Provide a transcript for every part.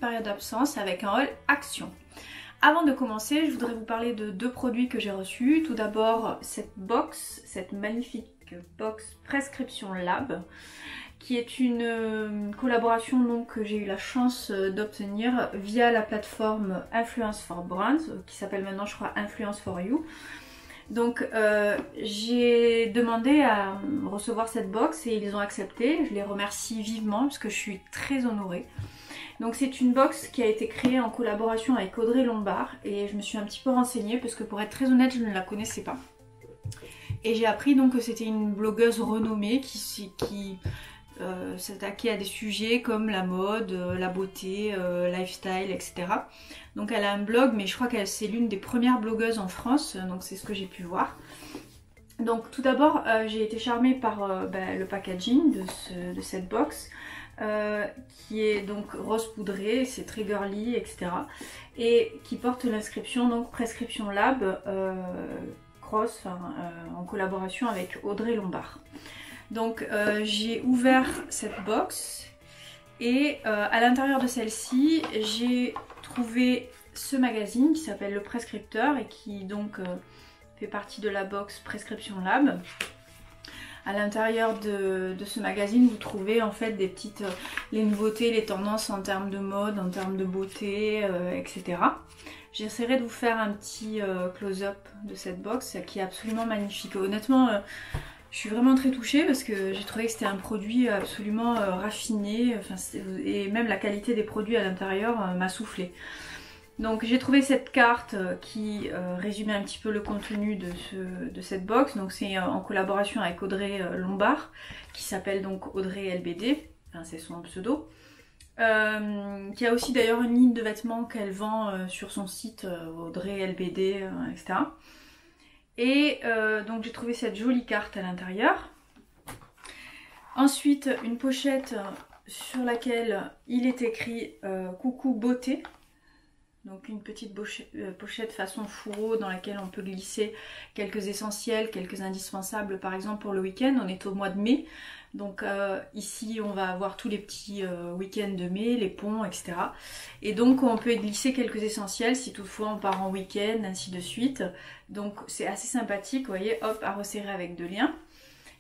période d'absence avec un haul action. Avant de commencer, je voudrais vous parler de deux produits que j'ai reçus. Tout d'abord cette box, cette magnifique box Prescription Lab, qui est une collaboration donc, que j'ai eu la chance d'obtenir via la plateforme Influence for Brands, qui s'appelle maintenant je crois Influence for You. Donc j'ai demandé à recevoir cette box et ils ont accepté. Je les remercie vivement parce que je suis très honorée. Donc c'est une box qui a été créée en collaboration avec Audrey Lombard et je me suis un petit peu renseignée parce que pour être très honnête je ne la connaissais pas. Et j'ai appris donc que c'était une blogueuse renommée qui s'attaquait à des sujets comme la mode, la beauté, lifestyle, etc. Donc elle a un blog, mais je crois qu'elle c'est l'une des premières blogueuses en France, donc c'est ce que j'ai pu voir. Donc tout d'abord j'ai été charmée par le packaging de cette box. Qui est donc rose poudré, c'est très girly, etc. Et qui porte l'inscription donc Prescription Lab Cross, en collaboration avec Audrey Lombard. Donc j'ai ouvert cette box et à l'intérieur de celle-ci j'ai trouvé ce magazine qui s'appelle Le Prescripteur et qui donc fait partie de la box Prescription Lab. À l'intérieur de ce magazine, vous trouvez en fait des petites les nouveautés, les tendances en termes de mode, en termes de beauté, etc. J'essaierai de vous faire un petit close-up de cette box qui est absolument magnifique. Honnêtement, je suis vraiment très touchée parce que j'ai trouvé que c'était un produit absolument raffiné, et même la qualité des produits à l'intérieur m'a soufflé. Donc j'ai trouvé cette carte qui résumait un petit peu le contenu de cette box. Donc c'est en collaboration avec Audrey Lombard, qui s'appelle donc Audrey LBD, enfin, c'est son pseudo. Qui a aussi d'ailleurs une ligne de vêtements qu'elle vend sur son site Audrey LBD, etc. Et donc j'ai trouvé cette jolie carte à l'intérieur. Ensuite une pochette sur laquelle il est écrit Coucou beauté. Donc une petite pochette façon fourreau dans laquelle on peut glisser quelques essentiels, quelques indispensables par exemple pour le week-end. On est au mois de mai, donc ici on va avoir tous les petits week-ends de mai, les ponts, etc. Et donc on peut glisser quelques essentiels si toutefois on part en week-end, ainsi de suite. Donc c'est assez sympathique, vous voyez, hop, à resserrer avec deux liens.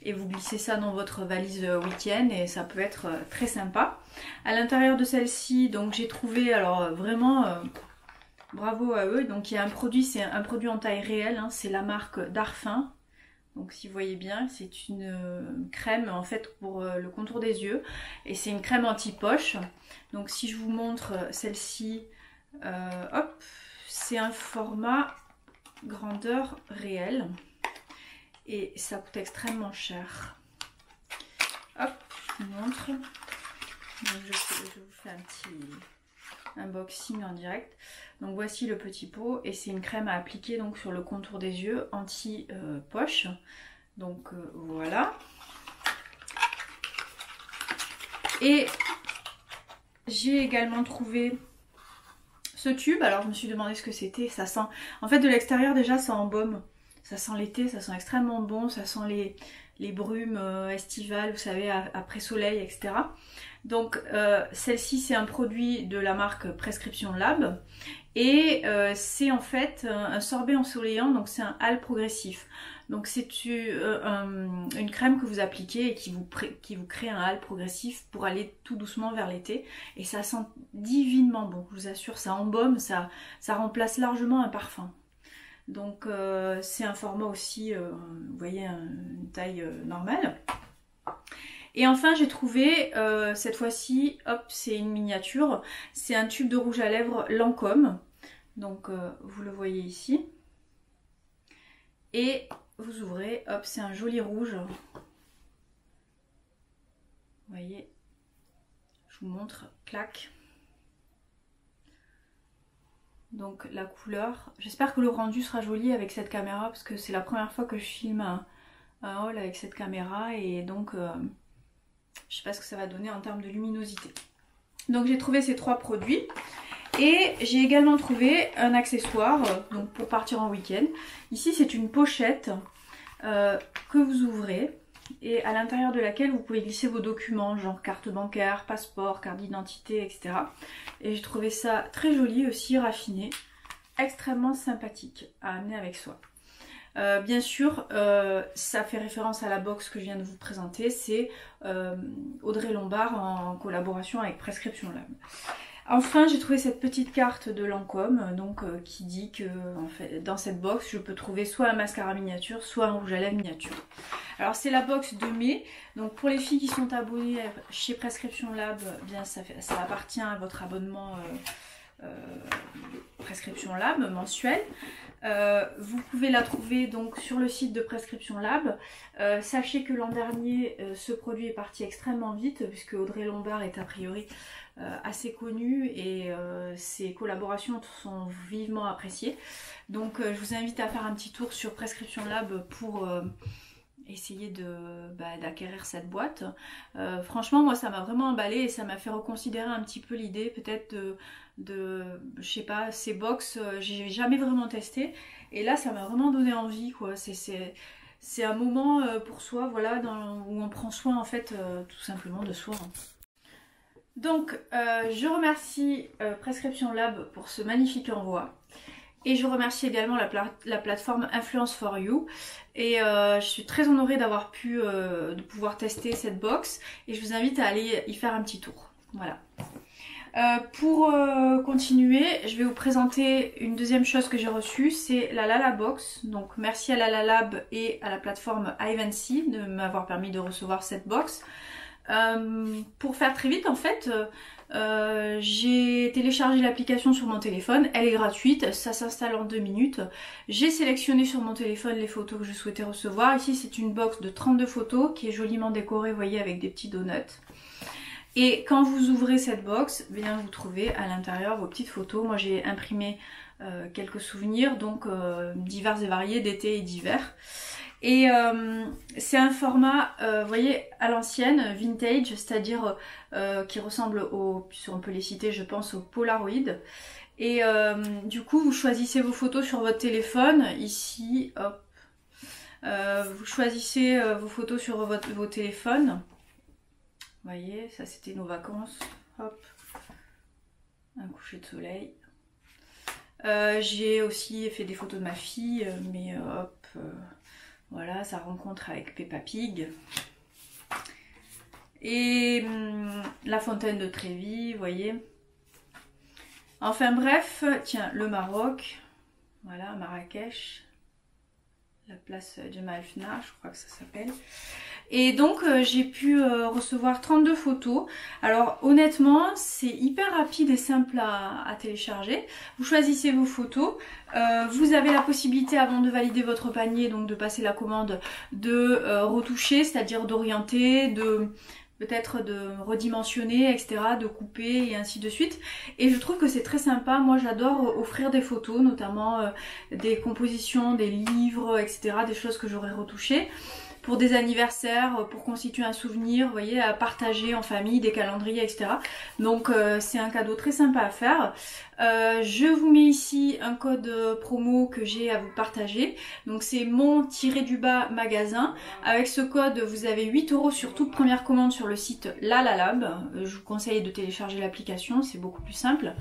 Et vous glissez ça dans votre valise week-end et ça peut être très sympa. À l'intérieur de celle-ci, donc j'ai trouvé alors vraiment... bravo à eux. Donc il y a un produit, c'est un produit en taille réelle, hein, c'est la marque Darphin. Donc si vous voyez bien, c'est une crème en fait pour le contour des yeux. Et c'est une crème anti-poche. Donc si je vous montre celle-ci, hop, c'est un format grandeur réelle. Et ça coûte extrêmement cher. Hop, je vous montre. Donc je vous fais un petit... unboxing en direct. Donc voici le petit pot et c'est une crème à appliquer donc sur le contour des yeux anti poche. Donc voilà. Et j'ai également trouvé ce tube. Alors je me suis demandé ce que c'était. Ça sent, en fait de l'extérieur déjà ça embaume. Ça sent l'été, ça sent extrêmement bon. Ça sent les brumes estivales, vous savez, après soleil, etc. Donc celle-ci c'est un produit de la marque Prescription Lab et c'est en fait un sorbet ensoleillant, donc c'est un hâle progressif. Donc c'est une crème que vous appliquez et qui vous crée un hâle progressif pour aller tout doucement vers l'été. Et ça sent divinement bon, je vous assure, ça embaume, ça remplace largement un parfum. Donc c'est un format aussi, vous voyez, une taille normale. Et enfin j'ai trouvé, cette fois-ci, hop, c'est une miniature, c'est un tube de rouge à lèvres Lancôme. Donc vous le voyez ici. Et vous ouvrez, hop, c'est un joli rouge. Vous voyez, je vous montre, clac. Donc la couleur, j'espère que le rendu sera joli avec cette caméra parce que c'est la première fois que je filme un haul avec cette caméra et donc je sais pas ce que ça va donner en termes de luminosité. Donc j'ai trouvé ces trois produits et j'ai également trouvé un accessoire donc pour partir en week-end. Ici c'est une pochette que vous ouvrez et à l'intérieur de laquelle vous pouvez glisser vos documents, genre carte bancaire, passeport, carte d'identité, etc. Et j'ai trouvé ça très joli aussi, raffiné, extrêmement sympathique à amener avec soi. Bien sûr, ça fait référence à la box que je viens de vous présenter, c'est Audrey Lombard en collaboration avec Prescription Lab. Enfin, j'ai trouvé cette petite carte de Lancôme, donc qui dit que en fait, dans cette box, je peux trouver soit un mascara miniature, soit un rouge à lèvres miniature. Alors c'est la box de mai, donc pour les filles qui sont abonnées chez Prescription Lab, bien ça appartient à votre abonnement Prescription Lab mensuel. Vous pouvez la trouver donc sur le site de Prescription Lab. Sachez que l'an dernier, ce produit est parti extrêmement vite, puisque Audrey Lombard est a priori assez connue et ses collaborations sont vivement appréciées. Donc je vous invite à faire un petit tour sur Prescription Lab pour essayer d'acquérir cette boîte. Franchement, moi ça m'a vraiment emballé et ça m'a fait reconsidérer un petit peu l'idée peut-être je sais pas, ces box, j'ai jamais vraiment testé et là ça m'a vraiment donné envie quoi. C'est un moment pour soi, voilà, où on prend soin en fait tout simplement de soi. Donc je remercie Prescription Lab pour ce magnifique envoi. Et je remercie également la plateforme Influence for You. Et je suis très honorée d'avoir pu de pouvoir tester cette box. Et je vous invite à aller y faire un petit tour. Voilà. Pour continuer, je vais vous présenter une deuxième chose que j'ai reçue. C'est la Lala Box. Donc merci à la Lala Lab et à la plateforme Ivancy de m'avoir permis de recevoir cette box. Pour faire très vite en fait, j'ai téléchargé l'application sur mon téléphone, elle est gratuite, ça s'installe en 2 minutes. J'ai sélectionné sur mon téléphone les photos que je souhaitais recevoir. Ici c'est une box de 32 photos qui est joliment décorée, vous voyez, avec des petits donuts. Et quand vous ouvrez cette box, bien vous trouvez à l'intérieur vos petites photos. Moi j'ai imprimé quelques souvenirs, donc divers et variés d'été et d'hiver. Et c'est un format, vous voyez, à l'ancienne, vintage, c'est-à-dire qui ressemble au, on peut les citer je pense, au Polaroid. Et du coup vous choisissez vos photos sur votre téléphone, ici, hop. Vous choisissez vos photos sur vos téléphones. Vous voyez, ça c'était nos vacances, hop. Un coucher de soleil. J'ai aussi fait des photos de ma fille, mais hop... voilà, sa rencontre avec Peppa Pig. Et la fontaine de Trévis, vous voyez. Enfin bref, tiens, le Maroc. Voilà, Marrakech. La place Jemaa el-Fna, je crois que ça s'appelle. Et donc j'ai pu recevoir 32 photos. Alors honnêtement c'est hyper rapide et simple à télécharger. Vous choisissez vos photos. Vous avez la possibilité avant de valider votre panier, donc de passer la commande, de retoucher, c'est-à-dire d'orienter, peut-être de redimensionner, etc., de couper et ainsi de suite. Et je trouve que c'est très sympa. Moi j'adore offrir des photos, notamment des compositions, des livres, etc., des choses que j'aurais retouchées pour des anniversaires, pour constituer un souvenir, vous voyez, à partager en famille, des calendriers, etc. Donc c'est un cadeau très sympa à faire. Je vous mets ici un code promo que j'ai à vous partager. Donc c'est mon-du-bas magasin. Avec ce code, vous avez 8 € sur toute première commande sur le site Lala Lab. Je vous conseille de télécharger l'application, c'est beaucoup plus simple.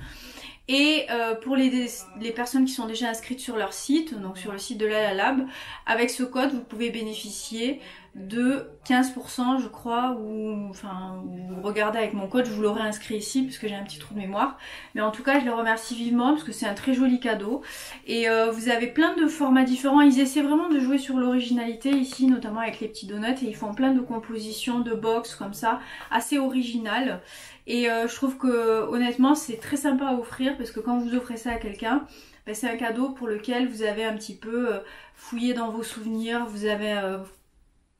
Et pour les personnes qui sont déjà inscrites sur leur site, donc sur le site de Lala Lab, avec ce code vous pouvez bénéficier de 15% je crois, ou enfin vous regardez avec mon code, je vous l'aurai inscrit ici parce que j'ai un petit trou de mémoire. Mais en tout cas je les remercie vivement parce que c'est un très joli cadeau. Et vous avez plein de formats différents, ils essaient vraiment de jouer sur l'originalité ici, notamment avec les petits donuts, et ils font plein de compositions, de box comme ça, assez originales. Et je trouve que honnêtement c'est très sympa à offrir parce que quand vous offrez ça à quelqu'un, ben, c'est un cadeau pour lequel vous avez un petit peu fouillé dans vos souvenirs, vous avez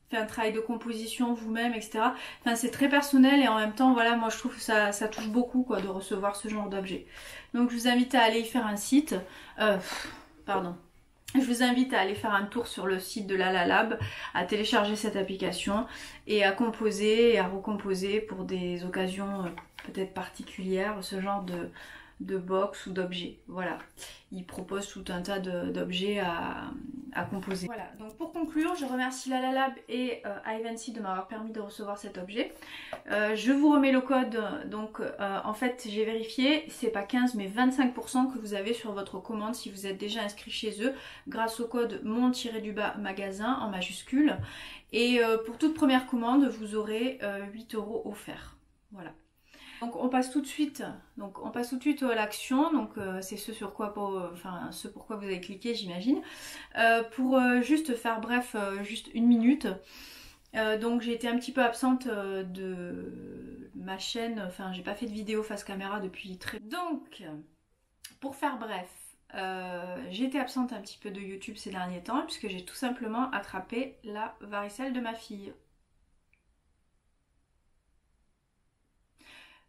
fait un travail de composition vous-même, etc. Enfin c'est très personnel et en même temps voilà, moi je trouve que ça touche beaucoup quoi de recevoir ce genre d'objet. Donc je vous invite à aller y faire un site, je vous invite à aller faire un tour sur le site de Lala Lab, à télécharger cette application et à composer et à recomposer pour des occasions peut-être particulières, ce genre de box ou d'objets. Voilà, ils proposent tout un tas d'objets à composer. Voilà, donc pour conclure, je remercie Lalalab et Ivancy de m'avoir permis de recevoir cet objet. Je vous remets le code, donc en fait j'ai vérifié, c'est pas 15 mais 25% que vous avez sur votre commande si vous êtes déjà inscrit chez eux grâce au code mon-magasin en majuscule. Et pour toute première commande, vous aurez 8 € offerts. Voilà. Donc on passe tout de suite, à l'action, donc c'est ce pourquoi vous avez cliqué, j'imagine. Pour juste faire bref, juste une minute. Donc j'ai été un petit peu absente de ma chaîne, enfin j'ai pas fait de vidéo face caméra depuis très... Donc, pour faire bref, j'ai été absente un petit peu de YouTube ces derniers temps puisque j'ai tout simplement attrapé la varicelle de ma fille.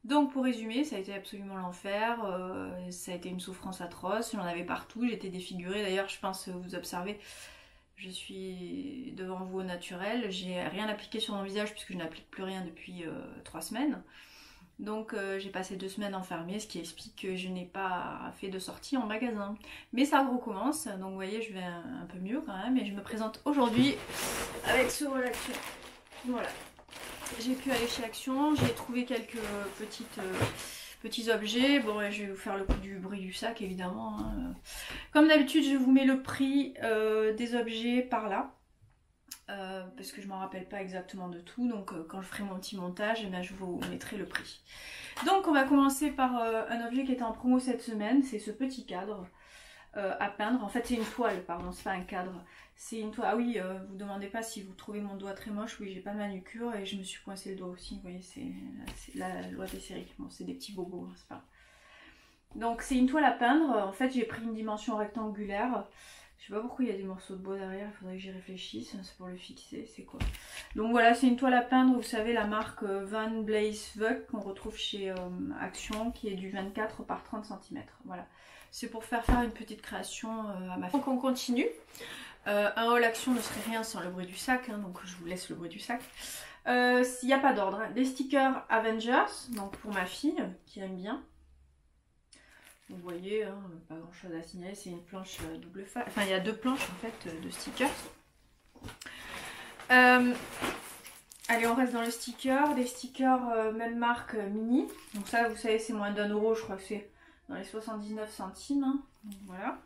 Donc pour résumer, ça a été absolument l'enfer, ça a été une souffrance atroce, j'en avais partout, j'étais défigurée, d'ailleurs je pense vous observez, je suis devant vous au naturel, j'ai rien appliqué sur mon visage puisque je n'applique plus rien depuis 3 semaines. Donc j'ai passé 2 semaines enfermée, ce qui explique que je n'ai pas fait de sortie en magasin. Mais ça recommence, donc vous voyez je vais un peu mieux quand même et je me présente aujourd'hui avec ce haul Action. Voilà. J'ai pu aller chez Action, j'ai trouvé quelques petits objets. Bon, je vais vous faire le coup du bruit du sac évidemment. Hein. Comme d'habitude, je vous mets le prix des objets par là. Parce que je m'en rappelle pas exactement de tout. Donc quand je ferai mon petit montage, eh bien, je vous mettrai le prix. Donc on va commencer par un objet qui était en promo cette semaine. C'est ce petit cadre à peindre. En fait c'est une toile, pardon, c'est pas un cadre. C'est une toile. Ah oui, vous demandez pas si vous trouvez mon doigt très moche. Oui, j'ai pas de manucure et je me suis coincé le doigt aussi. Vous voyez, c'est la loi des séries. Bon, c'est des petits bobos, hein, c'est pas. Donc c'est une toile à peindre. En fait, j'ai pris une dimension rectangulaire. Je sais pas pourquoi il y a des morceaux de bois derrière. Il faudrait que j'y réfléchisse. C'est pour le fixer. C'est quoi? Donc voilà, c'est une toile à peindre. Vous savez, la marque Van Bleiswijk qu'on retrouve chez Action, qui est du 24 par 30 cm. Voilà. C'est pour faire une petite création à ma fille. Donc on continue. Un haul Action ne serait rien sans le bruit du sac, hein, donc je vous laisse le bruit du sac. Il n'y a pas d'ordre. Hein. Des stickers Avengers, donc pour ma fille qui aime bien. Vous voyez, hein, pas grand chose à signaler, c'est une planche double face. Enfin, il y a 2 planches en fait de stickers. Allez, on reste dans le sticker. Des stickers même marque mini. Donc ça, vous savez, c'est moins d'1 €, je crois que c'est dans les 79 centimes. Hein. Donc, voilà.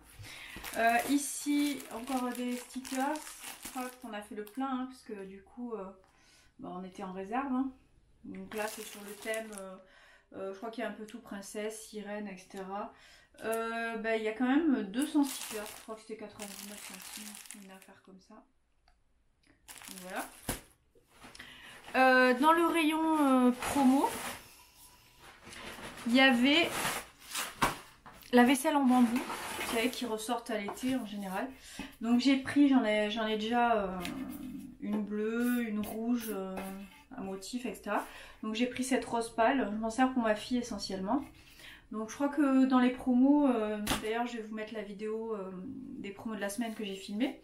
Ici, encore des stickers. Je crois qu'on a fait le plein, hein, parce que du coup, on était en réserve. Hein. Donc là, c'est sur le thème, je crois qu'il y a un peu tout, princesse, sirène, etc. Il y a quand même 200 stickers. Je crois que c'était 99 centimes, une affaire comme ça. Donc, voilà. Dans le rayon promo, il y avait la vaisselle en bambou. Vous savez, qui ressortent à l'été en général. Donc j'ai pris, j'en ai déjà une bleue, une rouge, un motif, etc. Donc j'ai pris cette rose pâle, je m'en sers pour ma fille essentiellement. Donc je crois que dans les promos, d'ailleurs je vais vous mettre la vidéo des promos de la semaine que j'ai filmée.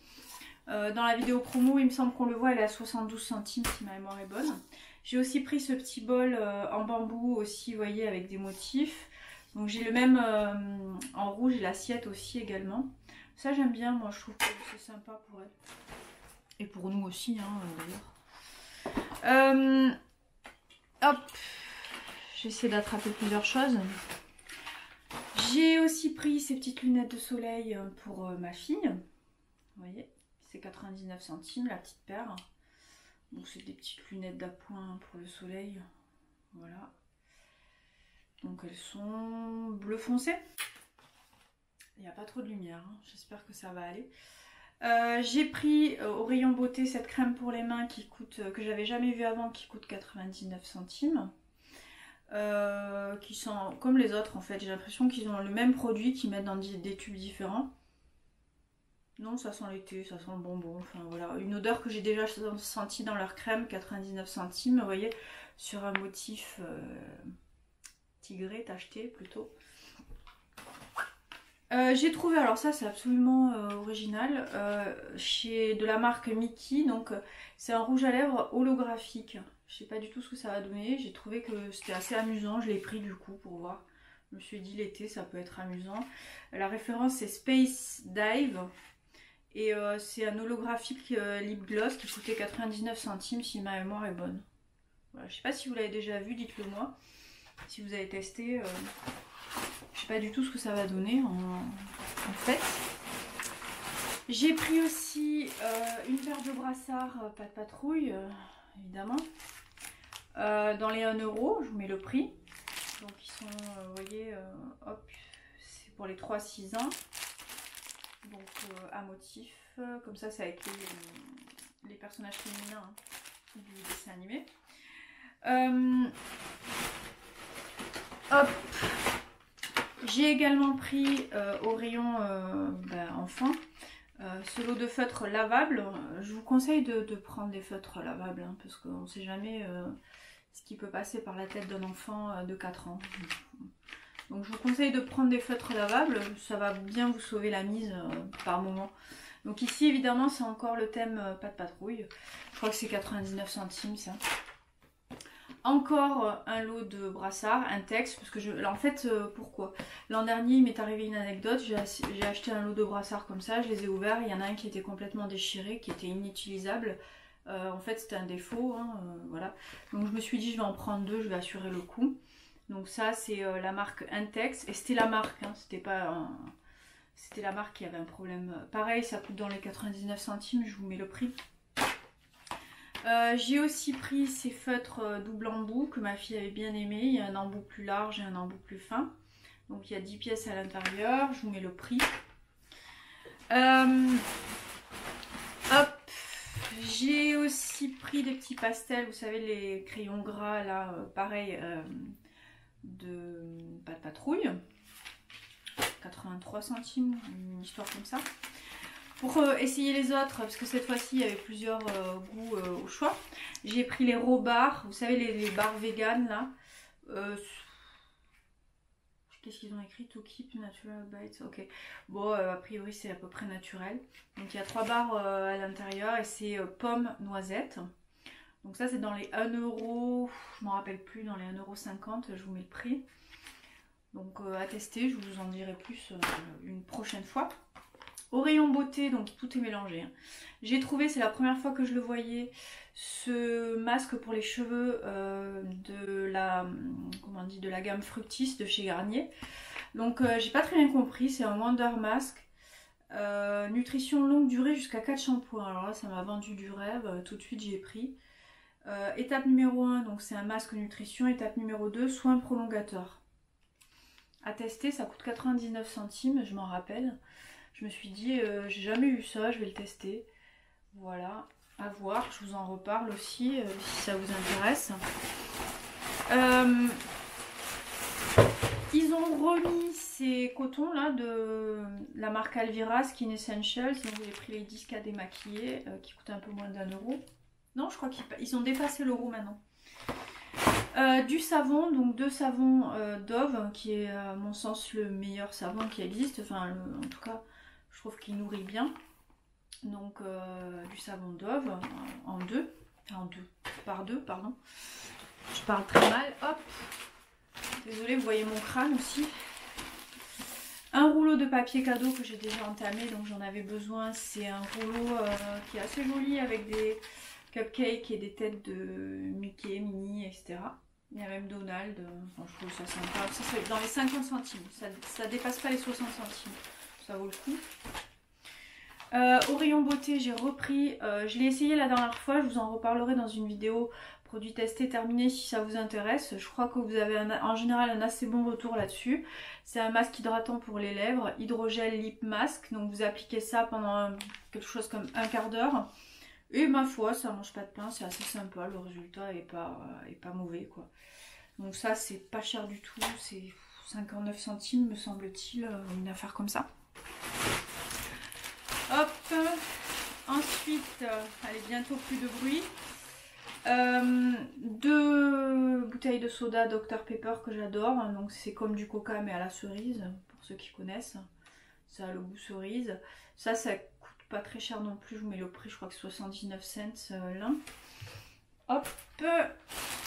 Dans la vidéo promo, il me semble qu'on le voit, elle est à 72 centimes si ma mémoire est bonne. J'ai aussi pris ce petit bol en bambou aussi, vous voyez, avec des motifs. Donc j'ai le même en rouge et l'assiette aussi également. Ça j'aime bien, moi je trouve que c'est sympa pour elle. Et pour nous aussi, hein, d'ailleurs. Hop, j'essaie d'attraper plusieurs choses. J'ai aussi pris ces petites lunettes de soleil pour ma fille. Vous voyez, c'est 99 centimes la petite paire. Donc c'est des petites lunettes d'appoint pour le soleil. Voilà. Donc elles sont bleu foncé. Il n'y a pas trop de lumière, hein. J'espère que ça va aller. J'ai pris au rayon beauté cette crème pour les mains qui coûte, que j'avais jamais vue avant, qui coûte 99 centimes. Qui sont comme les autres en fait, j'ai l'impression qu'ils ont le même produit, qu'ils mettent dans des tubes différents. Non, ça sent l'été, ça sent le bonbon, enfin voilà. Une odeur que j'ai déjà sentie dans leur crème, 99 centimes, vous voyez, sur un motif tigré, tacheté plutôt. J'ai trouvé, alors ça c'est absolument original, chez de la marque Mickey, donc c'est un rouge à lèvres holographique. Je sais pas du tout ce que ça va donner, j'ai trouvé que c'était assez amusant, je l'ai pris du coup pour voir. Je me suis dit l'été ça peut être amusant. La référence c'est Space Dive Et c'est un holographique lip gloss qui coûtait 99 centimes si ma mémoire est bonne. Voilà, je sais pas si vous l'avez déjà vu, dites-le moi. Si vous avez testé, je sais pas du tout ce que ça va donner en fait. J'ai pris aussi une paire de brassards Pas de Patrouille, évidemment. Dans les 1 €, je vous mets le prix. Donc ils sont, vous voyez, hop, c'est pour les 3-6 ans. Donc à motif, comme ça c'est avec les personnages féminins hein, du dessin animé. Hop, j'ai également pris au rayon enfant ce lot de feutres lavables. Je vous conseille de prendre des feutres lavables hein, parce qu'on ne sait jamais ce qui peut passer par la tête d'un enfant de 4 ans. Donc je vous conseille de prendre des feutres lavables, ça va bien vous sauver la mise par moment. Donc ici évidemment c'est encore le thème Pas de Patrouille, je crois que c'est 99 centimes ça. Encore un lot de brassards, un texte, parce que en fait pourquoi? L'an dernier il m'est arrivé une anecdote, j'ai acheté un lot de brassards comme ça, je les ai ouverts, il y en a un qui était complètement déchiré, qui était inutilisable. En fait c'était un défaut, hein, voilà. Donc je me suis dit je vais en prendre 2, je vais assurer le coup. Donc ça c'est la marque Intex et c'était la marque, hein, c'était pas c'était la marque qui avait un problème. Pareil ça coûte dans les 99 centimes, je vous mets le prix. J'ai aussi pris ces feutres double embout que ma fille avait bien aimé. Il y a un embout plus large et un embout plus fin. Donc il y a 10 pièces à l'intérieur, je vous mets le prix. Hop. J'ai aussi pris des petits pastels, vous savez les crayons gras là, pareil, de Pas de Patrouille, 83 centimes, une histoire comme ça. Pour essayer les autres, parce que cette fois-ci il y avait plusieurs goûts au choix, j'ai pris les raw bars, vous savez les bars vegan là. Qu'est-ce qu'ils ont écrit? To keep natural bites. Ok. Bon, a priori c'est à peu près naturel. Donc il y a 3 barres à l'intérieur et c'est pomme noisette. Donc ça c'est dans les 1 €, je m'en rappelle plus, dans les 1,50 €, je vous mets le prix. Donc à tester, je vous en dirai plus une prochaine fois. Au rayon beauté, donc tout est mélangé. Hein. J'ai trouvé, c'est la première fois que je le voyais, ce masque pour les cheveux de la gamme Fructis de chez Garnier. Donc j'ai pas très bien compris, c'est un Wonder Mask. Nutrition longue durée jusqu'à 4 shampoings. Alors là ça m'a vendu du rêve, tout de suite j'ai pris. Étape numéro 1, donc c'est un masque nutrition. Étape numéro 2, soin prolongateur. À tester, ça coûte 99 centimes, je m'en rappelle. Je me suis dit, j'ai jamais eu ça, je vais le tester. Voilà, à voir, je vous en reparle aussi si ça vous intéresse. Ils ont remis ces cotons là de la marque Alvira Skin Essentials. Donc j'ai pris les 10K démaquillés qui coûtaient un peu moins d'1 €. Non, je crois qu'ils ont dépassé l'euro maintenant. Du savon, donc 2 savons Dove, qui est à mon sens le meilleur savon qui existe. Enfin, en tout cas, je trouve qu'il nourrit bien. Donc du savon Dove en deux, par deux, pardon. Je parle très mal, hop. Désolée, vous voyez mon crâne aussi. Un rouleau de papier cadeau que j'ai déjà entamé, donc j'en avais besoin. C'est un rouleau qui est assez joli avec des cupcakes et des têtes de Mickey, Minnie, etc. Il y a même Donald, enfin, je trouve ça sympa. Ça c'est dans les 50 centimes, ça dépasse pas les 60 centimes, ça vaut le coup. Au rayon beauté, j'ai repris, je l'ai essayé la dernière fois, je vous en reparlerai dans une vidéo produit testé terminé si ça vous intéresse. Je crois que vous avez en général un assez bon retour là-dessus. C'est un masque hydratant pour les lèvres, hydrogel lip mask, donc vous appliquez ça pendant quelque chose comme un quart d'heure. Et ma foi, ça mange pas de pain, c'est assez sympa, le résultat est pas mauvais quoi. Donc ça c'est pas cher du tout, c'est 59 centimes me semble-t-il, une affaire comme ça. Hop, ensuite, allez, bientôt plus de bruit. 2 bouteilles de soda Dr Pepper que j'adore, donc c'est comme du coca mais à la cerise, pour ceux qui connaissent. Ça a le goût cerise. Ça coûte pas très cher non plus, je vous mets le prix, je crois que 79 cents l'un. Hop,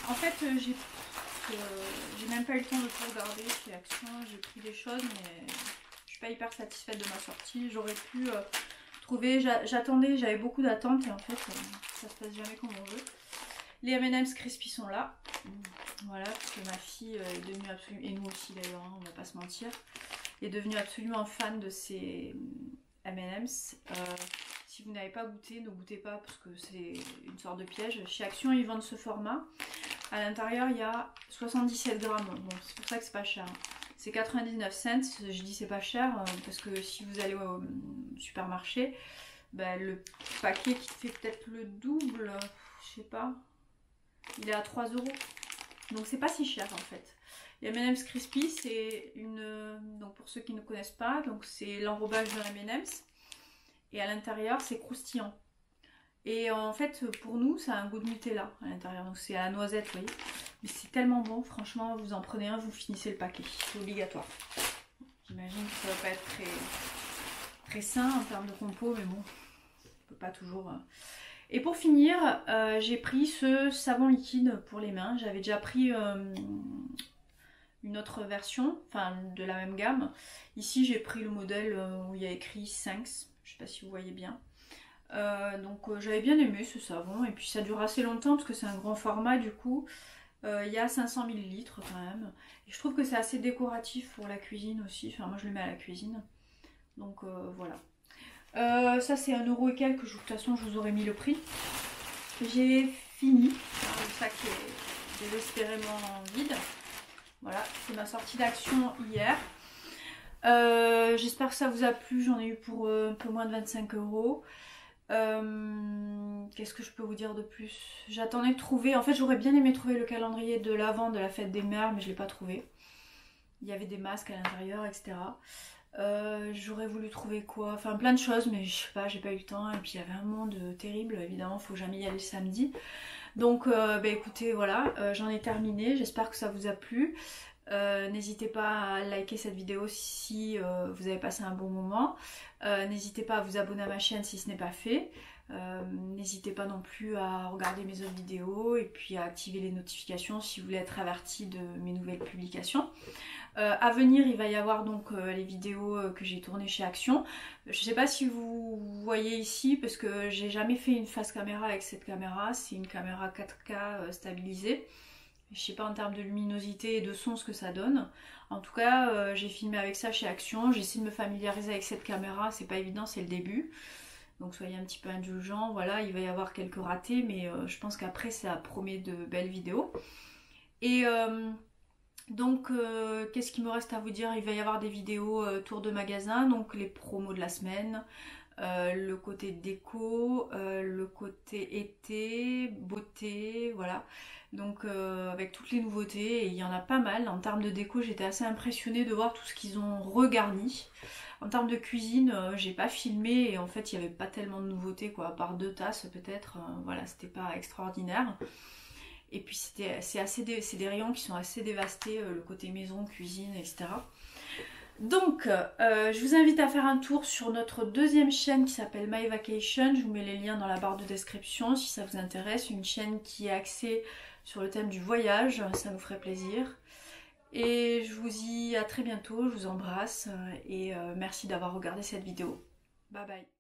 en fait j'ai même pas eu le temps de tout regarder chez Action, j'ai pris des choses mais je suis pas hyper satisfaite de ma sortie. J'aurais pu trouvais, j'attendais, j'avais beaucoup d'attentes et en fait ça se passe jamais comme on veut. Les M&M's Crispy sont là. Voilà, parce que ma fille est devenue absolument, et nous aussi d'ailleurs, hein, on va pas se mentir, est devenue absolument fan de ces M&M's. Si vous n'avez pas goûté, ne goûtez pas parce que c'est une sorte de piège. Chez Action, ils vendent ce format. À l'intérieur, il y a 77 grammes. Bon, c'est pour ça que c'est pas cher. C'est 99 cents. Je dis c'est pas cher parce que si vous allez au supermarché, bah, le paquet qui fait peut-être le double, je sais pas, il est à 3 €. Donc c'est pas si cher en fait. Les M&M's Crispy, c'est une... Donc pour ceux qui ne connaissent pas, donc c'est l'enrobage de M&M's. Et à l'intérieur, c'est croustillant. Et en fait, pour nous, ça a un goût de Nutella à l'intérieur. Donc c'est à la noisette, vous voyez. Mais c'est tellement bon, franchement, vous en prenez un, vous finissez le paquet. C'est obligatoire. J'imagine que ça va pas être très sain en termes de compo, mais bon, on peut pas toujours... Et pour finir, j'ai pris ce savon liquide pour les mains. J'avais déjà pris une autre version, enfin de la même gamme. Ici, j'ai pris le modèle où il y a écrit Thanks. Je sais pas si vous voyez bien. Donc j'avais bien aimé ce savon. Et puis ça dure assez longtemps parce que c'est un grand format du coup. Il y a 500 ml quand même. Et je trouve que c'est assez décoratif pour la cuisine aussi. Enfin moi je le mets à la cuisine. Donc voilà. Ça c'est 1 € et quelques, de toute façon je vous aurais mis le prix. J'ai fini, le sac est désespérément vide. Voilà, c'est ma sortie d'Action hier. J'espère que ça vous a plu, j'en ai eu pour un peu moins de 25 €. Qu'est-ce que je peux vous dire de plus? J'attendais de trouver, en fait j'aurais bien aimé trouver le calendrier de l'avent de la fête des mères, mais je ne l'ai pas trouvé. Il y avait des masques à l'intérieur, etc. J'aurais voulu trouver quoi, enfin plein de choses, mais je sais pas, j'ai pas eu le temps. Et puis il y avait un monde terrible, évidemment, faut jamais y aller le samedi. Donc bah écoutez, voilà, j'en ai terminé, j'espère que ça vous a plu. N'hésitez pas à liker cette vidéo si vous avez passé un bon moment. N'hésitez pas à vous abonner à ma chaîne si ce n'est pas fait. N'hésitez pas non plus à regarder mes autres vidéos et puis à activer les notifications si vous voulez être averti de mes nouvelles publications. À venir, il va y avoir donc les vidéos que j'ai tournées chez Action. Je ne sais pas si vous voyez ici parce que j'ai jamais fait une face caméra avec cette caméra. C'est une caméra 4K stabilisée. Je sais pas en termes de luminosité et de son ce que ça donne. En tout cas, j'ai filmé avec ça chez Action. J'essaie de me familiariser avec cette caméra. C'est pas évident, c'est le début. Donc soyez un petit peu indulgents. Voilà, il va y avoir quelques ratés, mais je pense qu'après ça promet de belles vidéos. Et donc qu'est-ce qu'il me reste à vous dire? Il va y avoir des vidéos tour de magasin, donc les promos de la semaine. Le côté déco, le côté été, beauté, voilà. Donc avec toutes les nouveautés, et il y en a pas mal. En termes de déco, j'étais assez impressionnée de voir tout ce qu'ils ont regarni. En termes de cuisine, j'ai pas filmé et en fait il n'y avait pas tellement de nouveautés quoi, à part 2 tasses peut-être. Voilà, c'était pas extraordinaire. Et puis c'est des rayons qui sont assez dévastés, le côté maison, cuisine, etc. Donc, je vous invite à faire un tour sur notre deuxième chaîne qui s'appelle My Vacation. Je vous mets les liens dans la barre de description si ça vous intéresse. Une chaîne qui est axée sur le thème du voyage, ça nous ferait plaisir. Et je vous dis à très bientôt, je vous embrasse et merci d'avoir regardé cette vidéo. Bye bye.